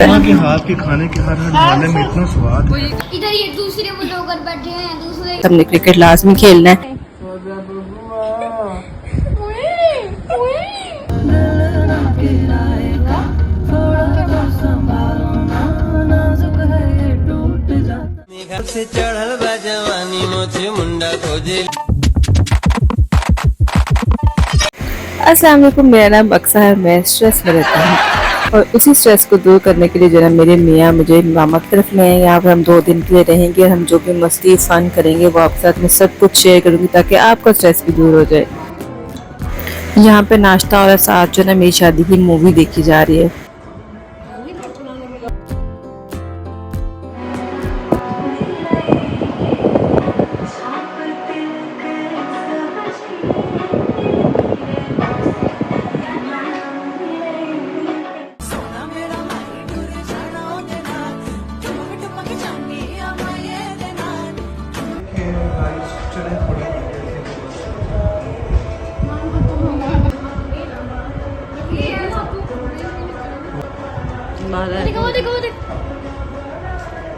माँ के हाथ के खाने के हर हर खाने में इतना स्वाद। इधर ये दूसरे मुझे होकर बैठे हैं दूसरे। हमने क्रिकेट लाजमी खेलना है। से चढ़ल बा जवानी मोछे मुंडा खोजे। अस्सलाम वालेकुम, मेरा नाम अक्सा है। मैं स्ट्रेस में रहता हूँ और उसी स्ट्रेस को दूर करने के लिए जो है मेरे मियाँ मुझे मामा की तरफ ले आए। यहाँ पर हम 2 दिन के लिए रहेंगे। हम जो भी मस्ती फन करेंगे वो आपके साथ मैं सब कुछ शेयर करूँगी ताकि आपका स्ट्रेस भी दूर हो जाए। यहाँ पे नाश्ता और साथ जो है मेरी शादी की मूवी देखी जा रही है।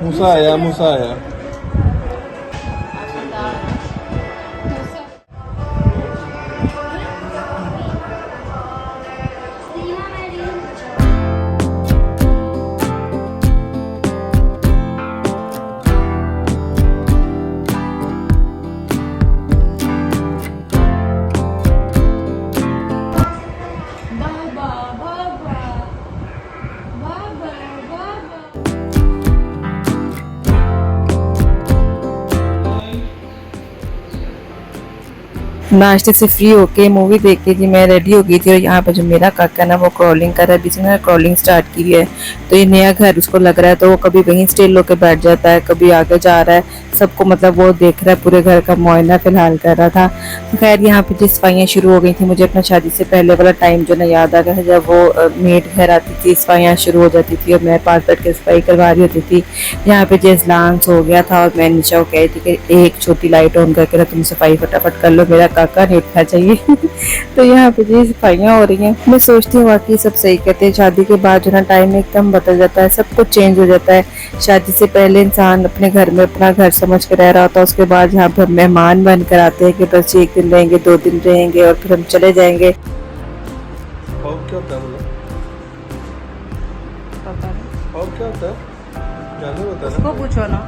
मूसा आया, मूसा आया। नाश्ते से फ्री होके मूवी देख के जी मैं रेडी हो गई थी और यहाँ पर जो मेरा काका ना वो क्रॉलिंग कर रहा है। बीच में क्रॉलिंग स्टार्ट की है तो ये नया घर उसको लग रहा है तो वो कभी वहीं स्टिल होकर बैठ जाता है, कभी आगे जा रहा है। सबको मतलब वो देख रहा है, पूरे घर का मुआयना फिलहाल कर रहा था। तो खैर यहाँ पे जो सफाइयाँ शुरू हो गई थी, मुझे अपना शादी से पहले वाला टाइम जो ना याद आ गया है जब वो मेड घर आती थी, सफाइयाँ शुरू हो जाती थी और मैं पास बैठ के सफाई करवा रही होती थी। यहाँ पे जैसे लांस हो गया था और मैं नीचे को कह रही थी कि एक छोटी लाइट ऑन करके ना तुम सफाई फटाफट कर लो, मेरा काका नहीं उठना चाहिए। तो यहाँ पे जी सफाइयाँ हो रही हैं। मैं सोचती हूँ वाकई सब सही कहते हैं, शादी के बाद जो ना टाइम एकदम बदल जाता है, सब कुछ चेंज हो जाता है। शादी से पहले इंसान अपने घर में अपना घर समझ के रह रहा होता है, उसके बाद यहाँ पे मेहमान बन कर आते हैं कि बस 1 दिन रहेंगे 2 दिन रहेंगे और फिर हम चले जाएंगे। और क्या होता है मतलब? और क्या होता है? जानवर होता है ना? उसको पूछो ना।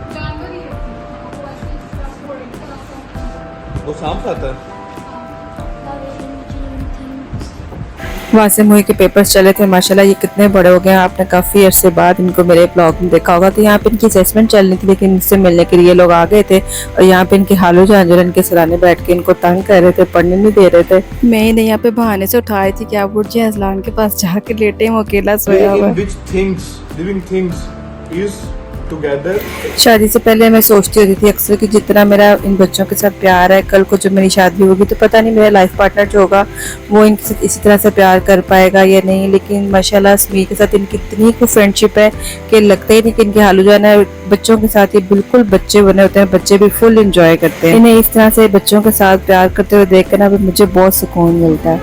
वो सांप खाता है। वहाँ से मुही के पेपर्स चले थे। माशाल्लाह ये कितने बड़े हो गए हैं। आपने काफ़ी अरसे बाद इनको मेरे ब्लॉग में देखा होगा। तो यहाँ पे इनकी असेसमेंट चल रही थी लेकिन इनसे मिलने के लिए लोग आ गए थे और यहाँ पे इनके हालो जान जो इनके सराहने बैठ के इनको तंग कर रहे थे, पढ़ने नहीं दे रहे थे। मैं इन्हें यहाँ पे बहाने से उठाई थी कि आप उठ जाए, अजलान के पास जाके लेटे, वो अकेला सोया हुआ है। Which things, living things is together? शादी से पहले मैं सोचती होती थी अक्सर कि जितना मेरा इन बच्चों के साथ प्यार है, कल को जब मेरी शादी होगी तो पता नहीं मेरा लाइफ पार्टनर जो होगा वो इनके साथ इसी तरह से प्यार कर पाएगा या नहीं। लेकिन माशाल्लाह स्मी के साथ इनकी इतनी कोई फ्रेंडशिप है कि लगता ही नहीं कि इनके हालू जाना है। बच्चों के साथ ये बिल्कुल बच्चे बने होते हैं, बच्चे भी फुल इंजॉय करते हैं। इन्हें इस तरह से बच्चों के साथ प्यार करते हुए देख कर ना मुझे बहुत सुकून मिलता है।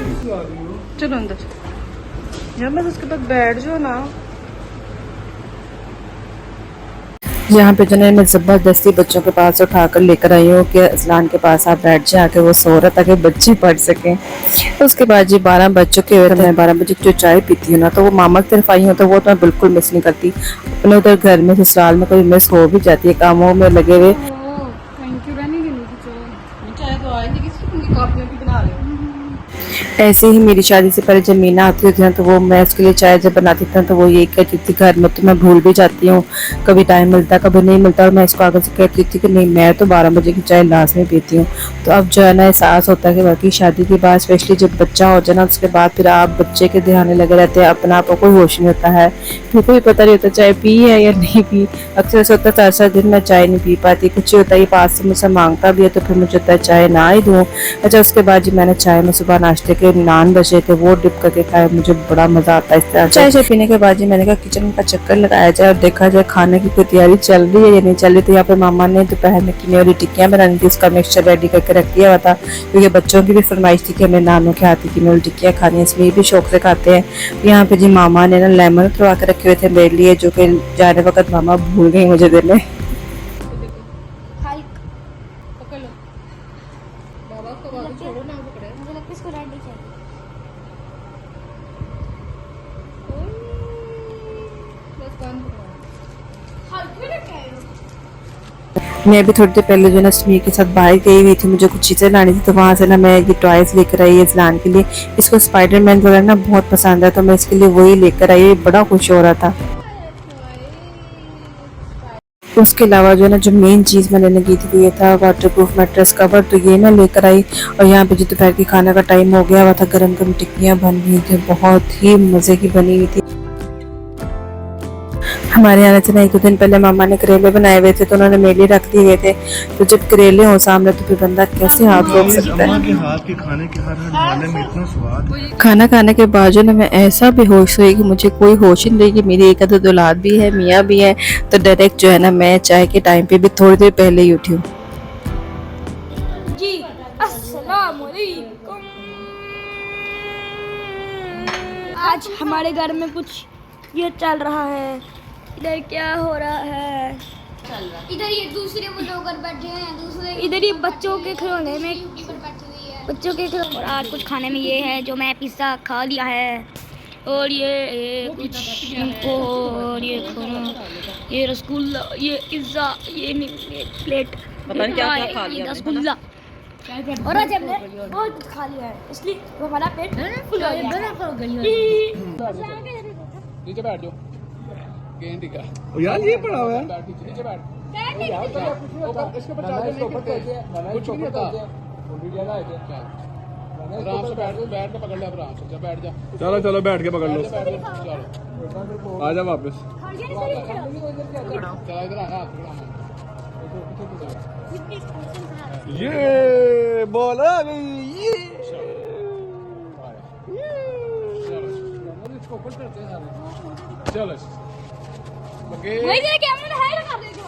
चलो अंदर जब मैं उसके पास बैठ जाओ ना। यहाँ पे जो है मैं ज़बरदस्ती बच्चों के पास उठाकर लेकर आई हूँ कि अजलान के पास आप बैठ जाए, आके वो सो रहा ताकि बच्चे पढ़ सकें। तो उसके बाद जी 12 बज चुके हुए थे। मैं 12 बजे जो चाय पीती हूँ ना तो वो मामा की तरफ आई हूँ तो वो तो मैं बिल्कुल मिस नहीं करती। अपने उधर घर में ससुराल में कभी मिस हो भी जाती है कामों में लगे हुए। ऐसे ही मेरी शादी से पहले जब मीना आती होती है तो वो मैं उसके लिए चाय जब बनाती थी तो वो ये कहती थी घर में तो मैं भूल भी जाती हूँ, कभी टाइम मिलता कभी नहीं मिलता। और मैं इसको आगे से कहती थी कि नहीं मैं तो 12 बजे की चाय लाजमी पीती हूँ। तो अब जो है ना एहसास होता है कि बाकी शादी के बाद स्पेशली जब बच्चा हो जाए ना उसके बाद फिर आप बच्चे के ध्यान लगे रहते हैं, अपना आपको कोई होश नहीं होता है, फिर कोई पता नहीं होता चाय पी है या नहीं पी। अक्सर ऐसा होता है 4-4 दिन मैं चाय नहीं पी पाती। कुछ होता है ये पास से मुझसे मांगता भी है तो फिर मुझे होता है चाय ना ही दूँ। अच्छा उसके बाद जी मैंने चाय में सुबह नाश्ते के नान बचे थे वो डिप करके खाए, मुझे बड़ा मजा आता है इस तरह। चाय चाय पीने के बाद जी मैंने कहा किचन का चक्कर लगाया जाए और देखा जाए खाने की कोई तैयारी चल रही है या नहीं चल रही। तो यहाँ पे मामा ने दोपहर में कीमे वाली टिक्कियाँ बनानी थी, उसका मिक्सचर रेडी करके रख दिया हुआ था, क्योंकि बच्चों की भी फरमाइश थी कि हमें नानों के हाथ की कीमे वाली टिक्कियाँ खानी है, इसलिए भी शौक से खाते हैं। यहाँ पे जी मामा ने ना लेमन उतरवा के रखे हुए थे मेरे लिए, जो कि जाने वक्त मामा भूल गई मुझे देने। मुझे लगता है इसको रेड नहीं चाहिए। मैं भी थोड़ी देर पहले जो है ना समीर के साथ बाहर गई हुई थी, मुझे कुछ चीज़ें लानी थी, तो वहाँ से ना मैं ये टॉयज लेकर आई इस्लान के लिए। इसको स्पाइडरमैन वगैरह ना बहुत पसंद है, तो मैं इसके लिए वही लेकर आई, बड़ा खुश हो रहा था। तो उसके अलावा जो है ना जो मेन चीज़ मैं लेने गई थी वो ये था वाटरप्रूफ मैट्रेस कवर, तो ये मैं लेकर आई। और यहाँ पे जो दोपहर की खाने का टाइम हो गया हुआ था, गरम गरम टिक्कियाँ बन रही थी, बहुत ही मज़े की बनी हुई थी। हमारे यहाँ से ना एक दो दिन पहले मामा ने करेले बनाए हुए थे, तो उन्होंने मेरे लिए रख दिए हुए थे। तो जब करेले हो सामने तो फिर बंदा कैसे हाथ रोक सकता अम्मा है। के हाथ के खाने के हर खाने में इतना स्वाद। खाना खाने के बाद जो ना मैं ऐसा बेहोश हुई कि मुझे कोई होश ही नहीं रही कि मेरी एक आध औलाद भी है, मियाँ भी है। तो डायरेक्ट जो है ना मैं चाय के टाइम पे भी थोड़ी देर पहले ही उठी हूँ। जी अस्सलाम वालेकुम। आज हमारे घर में कुछ ये चल रहा है। इधर क्या हो रहा है? इधर ये दूसरे ब्लॉगर बैठे हैं, दूसरे इधर ये बच्चों के खिलौने में बच्चों के खिलौने। और आज कुछ खाने में ये है जो मैं पिज़्ज़ा खा लिया है, और ये कुछ इनको, और ये खाना, ये रसगुल्ला, ये पिज़्ज़ा, ये प्लेट, पता नहीं क्या खा लिया रसगुल्ला। और आज हमने बहुत कुछ खा लिया है, इसलिए वो हमारा पेट फुल हो गया। नीचे बैठ जाओ। गेंद का यार ये पड़ा हुआ है। नीचे बैठ। इसके ऊपर चल कुछ नहीं होता। आराम से बैठ के पकड़ ले, आराम से बैठ जा। चलो चलो बैठ के पकड़ लो, चलो आ जा वापस। चला इधर आ। ये बॉल आ गई, ये इसको ऊपर करते हैं सारे। चलो वही दे के हमने हाई लगा देगा।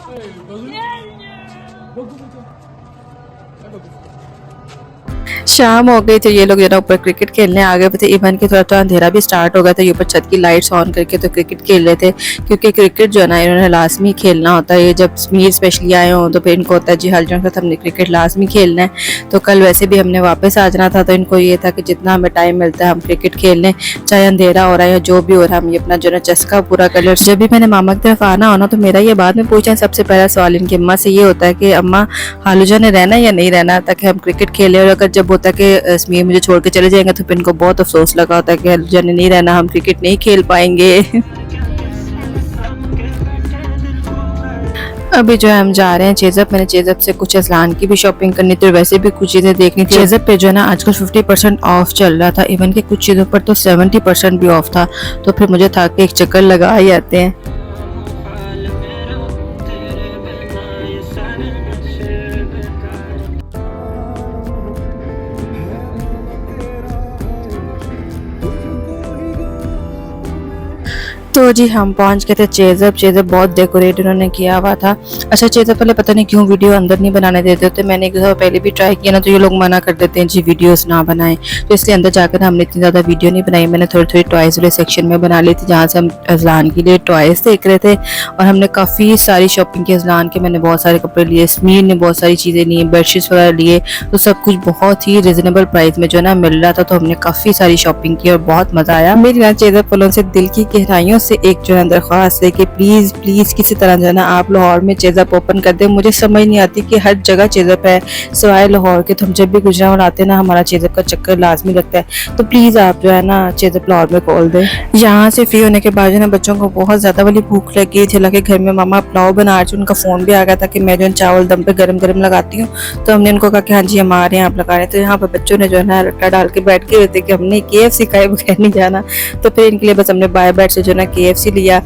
शाम हो गई तो ये लोग जरा ऊपर क्रिकेट खेलने आ गए थे। इवन के थोड़ा थोड़ा अंधेरा भी स्टार्ट हो गया था, ये ऊपर छत की लाइट्स ऑन करके तो क्रिकेट खेल रहे थे, क्योंकि क्रिकेट जो है ना इन्होंने लाजमी खेलना होता है। ये जब समीर स्पेशली आए हों तो फिर इनको होता है जी हर जगह तो हमने क्रिकेट लाजमी खेलना है। तो कल वैसे भी हमने वापस आ जाना था, तो इनको ये था कि जितना हमें टाइम मिलता है हम क्रिकेट खेल लें, चाहे अंधेरा हो रहा है या जो भी हो रहा है, हम ये अपना जो है चस्का पूरा कर लें। जब भी मैंने मामा की तरफ आना होना तो मेरा ये बाद में पूछा, सबसे पहला सवाल इनकी अम्मा से ये होता है कि अम्मा हालूजा ने रहना या नहीं रहना, ताकि हम क्रिकेट खेलें। और अगर जब होता है कि समीर मुझे छोड़ के चले जाएंगे तो फिर इनको बहुत अफसोस लगा होता है कि हालूजा ने नहीं रहना, हम क्रिकेट नहीं खेल पाएंगे। अभी जो है हम जा रहे हैं चेज़अप। मैंने चेज़अप से कुछ अज़लान की भी शॉपिंग करनी थी और वैसे भी कुछ चीज़ें देखनी थी। चेज़अप पे जो है ना आजकल 50% ऑफ चल रहा था, इवन के कुछ चीज़ों पर तो 70% भी ऑफ था। तो फिर मुझे था कि एक चक्कर लगा ही आते हैं। तो जी हम पहुंच गए थे चेज़अप। चेज़अप बहुत डेकोरेट उन्होंने किया हुआ था। अच्छा चेज़अप वाले पता नहीं क्यों वीडियो अंदर नहीं बनाने देते थे। मैंने एक दफ़ा पहले भी ट्राई किया ना, तो ये लोग मना कर देते हैं जी वीडियोस ना बनाएं, तो इसलिए अंदर जाकर हमने इतनी ज़्यादा वीडियो नहीं बनाई। मैंने थोड़ी थोड़ी टॉयज़ वाले सेक्शन में बना ली थी, जहाँ से हम अज़लान के लिए टॉयज़ देख रहे थे। और हमने काफ़ी सारी शॉपिंग की अज़लान के। मैंने बहुत सारे कपड़े लिए, समीर ने बहुत सारी चीज़ें ली, बेडशीट्स वगैरह लिए, तो सब कुछ बहुत ही रिजनेबल प्राइस में जो है ना मिल रहा था। तो हमने काफ़ी सारी शॉपिंग की और बहुत मज़ा आया। मेरी ना चेज़अप वालों से दिल की गहराइयों से एक जो है दरख्वास्त है कि प्लीज़ प्लीज़ किसी तरह जो है ना आप लाहौर में चेज़अप ओपन कर दें। मुझे समझ नहीं आती कि हर जगह चेज़अप है सिवाय लाहौर के, तो हम जब भी गुजरात आते हैं ना हमारा चेज़अप का चक्कर लाजमी लगता है। तो प्लीज़ आप जो है ना चेज़अप लाहौर में खोल दें। यहाँ से फ्री होने के बाद जो है ना बच्चों को बहुत ज़्यादा वाली भूख लगी थी। हालांकि घर में मामा पुलाव बना रहे थे, उनका फ़ोन भी आ गया था कि मैं जो है चावल दम पे गरम गरम लगाती हूँ। तो हमने उनको कहा कि हाँ जी हम आ रहे हैं, आप लगा रहे हैं। तो यहाँ पर बच्चों ने जो है ना रट्टा डाल के बैठ के रहते कि हमने KFC खाए बगैर नहीं जाना। तो फिर इनके लिए बस हमने बाय बैट से जो है ना KFC लिया।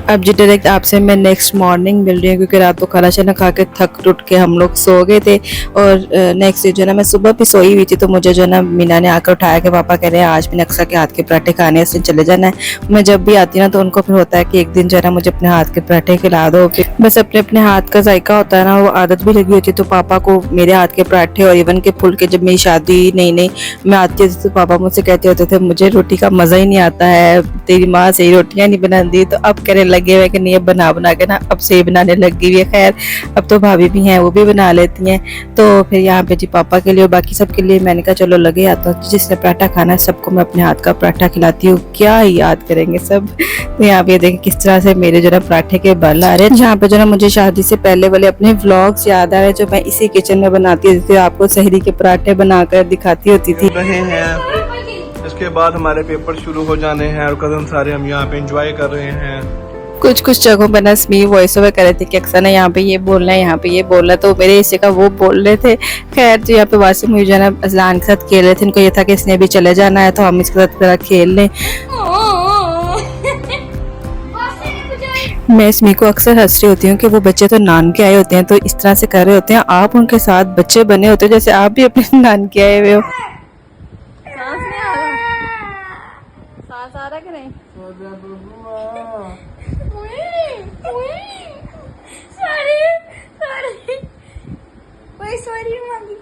अब जी डायरेक्ट आपसे मैं नेक्स्ट मॉर्निंग मिल रही हूँ, क्योंकि रात को खाना शाना खा के थक टूट के हम लोग सो गए थे। और नेक्स्ट डे जो है ना मैं सुबह भी सोई हुई थी, तो मुझे जो है ना मीना ने आकर उठाया कि पापा कह रहे हैं आज भी नक्शा के हाथ के पराठे खाने, इससे चले जाना है। मैं जब भी आती हूँ ना तो उनको फिर होता है कि एक दिन जो है ना मुझे अपने हाथ के पराठे खिला दो। फिर बस अपने अपने हाथ का जायका होता है ना, वो आदत भी लगी होती है। तो पापा को मेरे हाथ के पराठे और इवन के फुलके, जब मेरी शादी नहीं मैं आती थी तो पापा मुझसे कहते होते थे मुझे रोटी का मजा ही नहीं आता है, तेरी माँ सही रोटियां नहीं बनाती। तो अब कहने लगे हुए कि नहीं बना के ना अब से बनाने लग गई है। खैर अब तो भाभी भी हैं, वो भी बना लेती हैं। तो फिर यहाँ पे जी पापा के लिए और बाकी सब के लिए मैंने कहा चलो लगे आता हूँ, जिसने पराठा खाना है सबको मैं अपने हाथ का पराठा खिलाती हूँ, क्या ही याद करेंगे सब। तो यहाँ पे देखें किस तरह से मेरे जो है पराठे के बल आ रहे हैं। जहाँ पे जो है मुझे शादी से पहले वाले अपने व्लॉग्स याद आ रहे हैं, जो मैं इसी किचन में बनाती होती थी, आपको सहरी के पराठे बनाकर दिखाती होती थी। रहे हैं इसके बाद हमारे पेपर शुरू हो जाने हैं और कदम सारे हम यहाँ पे एंजॉय कर रहे हैं। कुछ जगहों पर ना स्मी वॉइस ओवर कर रहे थे कि अक्सर ना यहाँ पे ये बोलना है, यहाँ पे ये बोलना है, तो मेरे हिस्से का वो बोल रहे थे। खैर तो यहाँ पे वासिम मुझे जो है ना अजलान के साथ खेल रहे थे, इनको ये था कि इसने भी चले जाना है तो हम इसके साथ थोड़ा खेल लें। मैं स्मी को अक्सर हंस रही होती हूँ कि वो बच्चे तो नान के आए होते हैं तो इस तरह से कर रहे होते हैं, आप उनके साथ बच्चे बने होते हैं जैसे आप भी अपने नान के आए हुए हो। सांस आ रहा कि नहीं? Sorry mummy.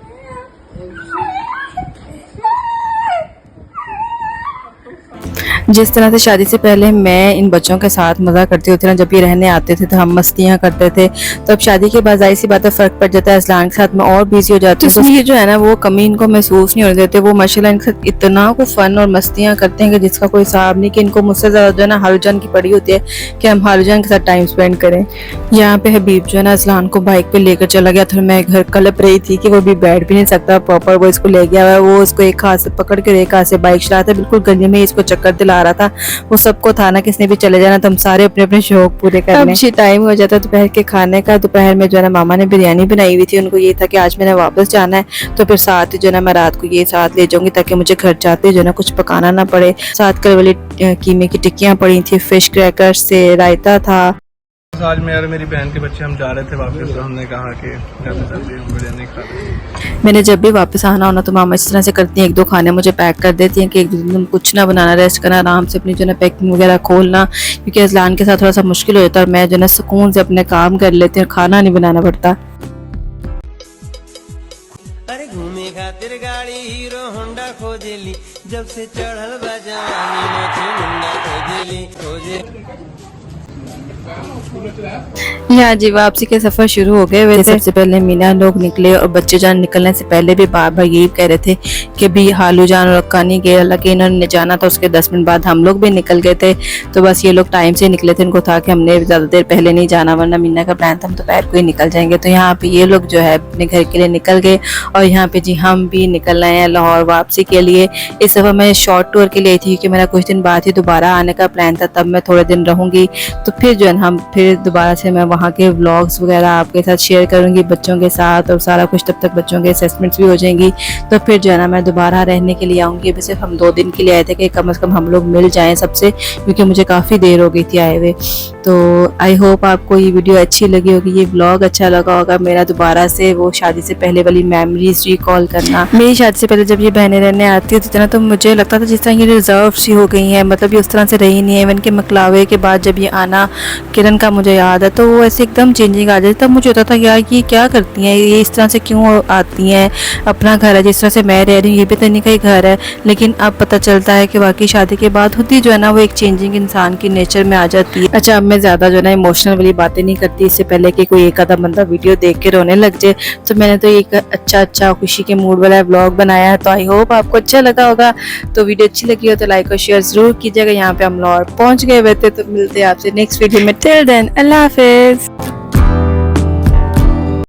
जिस तरह से शादी से पहले मैं इन बच्चों के साथ मज़ा करती होती ना, जब ये रहने आते थे तो हम मस्तियाँ करते थे, तो अब शादी के बाद जाहिर सी बात है फ़र्क पड़ जाता है। असलान के साथ मैं और बिजी हो जाती हूँ, तो ये जो है ना वो कमी इनको महसूस नहीं होने देते। वो माशाल्लाह इनके साथ इतना को फन और मस्तियाँ करते हैं कि जिसका कोई हिसाब नहीं, कि इनको मुझसे ज़्यादा जो है ना हालूजान की पड़ी होती है कि हम हालूजान के साथ टाइम स्पेंड करें। यहाँ पे हबीब जो है ना असलान को बाइक पे लेकर चला गया था, मैं घर कलप रही थी कि वो भी बैठ भी नहीं सकता प्रॉपर, वो इसको ले गया है, वो उसको एक हाथ से पकड़ के एक हाथ से बाइक चलाता है, बिल्कुल गली में इसको चक्कर दिला रहा था। वो सबको था ना किसने भी चले जाना, तो हम सारे अपने अपने शौक पूरे करने। अब टाइम हो जाता दोपहर के खाने का। दोपहर में जो है ना मामा ने बिरयानी बनाई हुई थी, उनको ये था कि आज मैंने वापस जाना है, तो फिर साथ जो है ना मैं रात को ये साथ ले जाऊंगी ताकि मुझे घर जाते जो है ना कुछ पकाना ना पड़े। साथ कल वाली कीमे की टिक्कियाँ पड़ी थी, फिश क्रैकर्स से रायता था। आज मैं और मेरी बहन के बच्चे हम जा रहे थे वापस, तो हमने कहा कि घर में चलते हैं, बिरयानी खा लें। मैंने जब भी वापस आना होना तो मामा इस तरह से करती हैं, एक दो खाने मुझे पैक कर देती हैं कि एक दो दिन कुछ ना बनाना, रेस्ट करना, आराम से अपनी जो है पैकिंग वगैरह खोलना, क्योंकि अजलान के साथ थोड़ा सा मुश्किल हो जाता है और मैं जो है सुकून से अपने काम कर लेती हूँ, खाना नहीं बनाना पड़ता। अरे घूमे खातिर गाड़ी हीरो होंडा खोजेली, जब से चढ़ल बा जवानी मोछे मुंडा खोजेली। यहाँ जी वापसी के सफर शुरू हो गए। वैसे सबसे पहले मीना लोग निकले और बच्चे जान निकलने से पहले भी बार बार यही कह रहे थे कि भी हालू जान और अक्का नहीं गए, हालांकि इन्होंने जाना था, उसके 10 मिनट बाद हम लोग भी निकल गए थे। तो बस ये लोग टाइम से निकले थे, इनको था कि हमने ज्यादा देर पहले नहीं जाना, वरना मीना का प्लान था हम दोपहर को ही निकल जाएंगे। तो यहाँ पे ये लोग जो है अपने घर के लिए निकल गए और यहाँ पे जी हम भी निकल रहे हैं लाहौर वापसी के लिए। इस दफा मैं शॉर्ट टूर के लिए आई थी क्योंकि मेरा कुछ दिन बाद ही दोबारा आने का प्लान था, तब मैं थोड़े दिन रहूंगी, तो फिर जो है हम फिर दोबारा से मैं वहाँ के व्लॉग्स वगैरह आपके साथ शेयर करूँगी बच्चों के साथ और सारा कुछ, तब तक बच्चों के असेसमेंट्स भी हो जाएंगी। तो फिर जो है ना मैं दोबारा रहने के लिए आऊँगी। अभी सिर्फ हम 2 दिन के लिए आए थे कि कम से कम हम लोग मिल जाएं सबसे, क्योंकि मुझे काफ़ी देर हो गई थी आए हुए। तो आई होप आपको ये वीडियो अच्छी लगी होगी, ये व्लॉग अच्छा लगा होगा। मेरा दोबारा से वो शादी से पहले वाली मेमोरीज रिकॉल करना। मेरी शादी से पहले जब ये बहनें रहने आती होती थी ना, तो मुझे लगता था जिस तरह ये रिजर्व सी हो गई हैं, मतलब ये उस तरह से रही नहीं है। इवन के मकलावे के बाद जब ये आना किरण का मुझे याद है, तो वो ऐसे एकदम चेंजिंग आ जाती। तब मुझे होता था यार ये क्या करती हैं, ये इस तरह से क्यों आती हैं, अपना घर है, जिस तरह से मैं रह रही हूँ ये भी तो नहीं कहीं घर है। लेकिन अब पता चलता है कि वाकई शादी के बाद होती जो है ना वो एक चेंजिंग इंसान की नेचर में आ जाती है। अच्छा अब मैं ज़्यादा जो है ना इमोशनल वाली बातें नहीं करती, इससे पहले कि कोई एक आधा बंदा वीडियो देख के रोने लग जाए। तो मैंने तो एक अच्छा खुशी के मूड वाला व्लॉग बनाया है, तो आई होप आपको अच्छा लगा होगा। तो वीडियो अच्छी लगी हो तो लाइक और शेयर जरूर कीजिएगा। यहाँ पे हम लाहौर पहुँच गए हुए थे, तो मिलते हैं आपसे नेक्स्ट वीडियो में। टिल देन अल्लाह हाफिज़।